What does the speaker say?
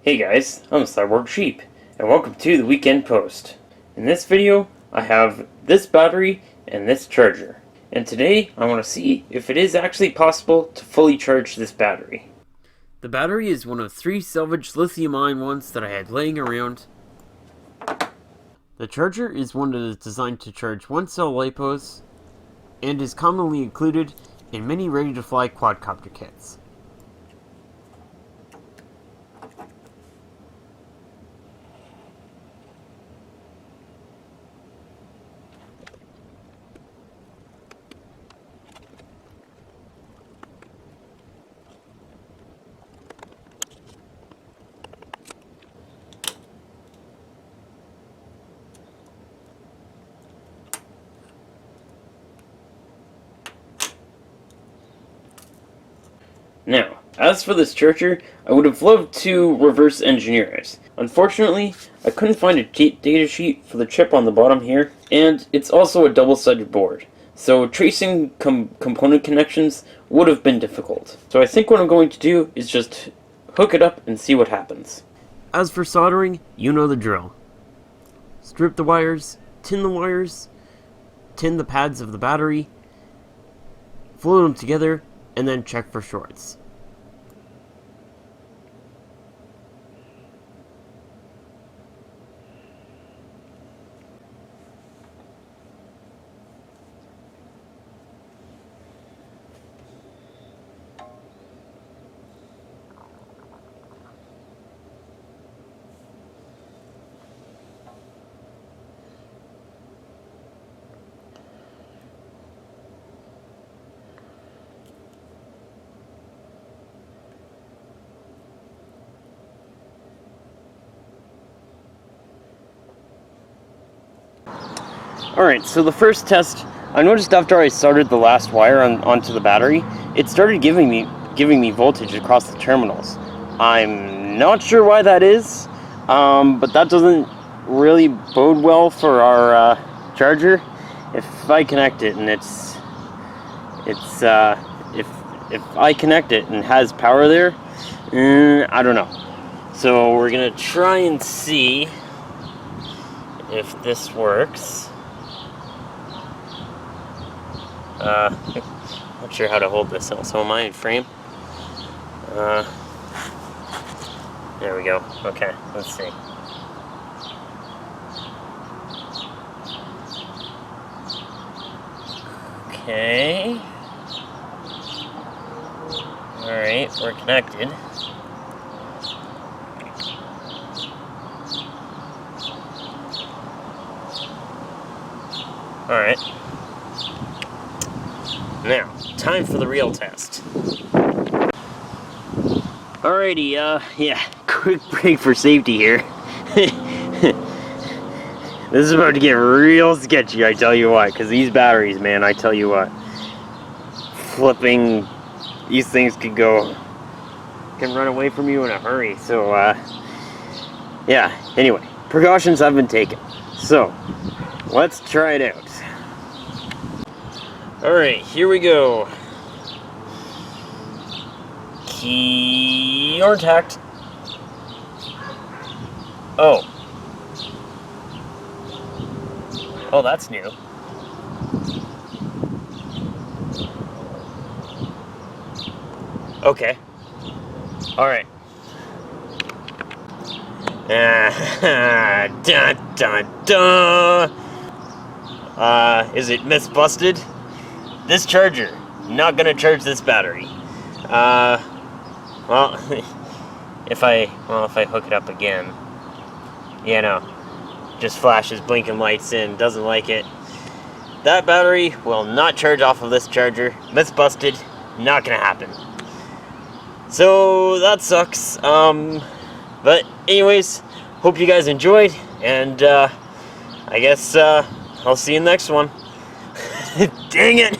Hey guys, I'm Cyborg Sheep, and welcome to the Weekend Post. In this video, I have this battery and this charger. And today, I want to see if it is actually possible to fully charge this battery. The battery is one of 3 salvaged lithium-ion ones that I had laying around. The charger is one that is designed to charge 1-cell LiPos, and is commonly included in many ready-to-fly quadcopter kits. Now, as for this charger, I would have loved to reverse engineer it. Unfortunately, I couldn't find a data sheet for the chip on the bottom here, and it's also a double-sided board, so tracing component connections would have been difficult. So I think what I'm going to do is just hook it up and see what happens. As for soldering, you know the drill. Strip the wires, tin the pads of the battery, float them together, and then check for shorts. Alright, so the first test, I noticed after I started the last wire onto the battery, it started giving me voltage across the terminals. I'm not sure why that is, but that doesn't really bode well for our charger. If I connect it and if I connect it and has power there, I don't know. So we're gonna try and see if this works. Not sure how to hold this also. Am I in frame? There we go. Okay, let's see. Okay. Alright, we're connected. Alright. Now, time for the real test. Alrighty, yeah, quick break for safety here. This is about to get real sketchy, I tell you what, because these batteries, man, I tell you what. Flipping, these things can run away from you in a hurry, so, yeah, anyway, precautions have been taken. So, let's try it out. Alright, here we go. Key intact. Oh. Oh, that's new. Okay. Alright. Dun dun dun. Is it myth-busted? This charger, not gonna charge this battery. Well, if I hook it up again, you know, just flashes blinking lights in, doesn't like it. That battery will not charge off of this charger. Myth busted, not gonna happen. So that sucks. But anyways, hope you guys enjoyed, and I guess I'll see you in the next one. Dang it!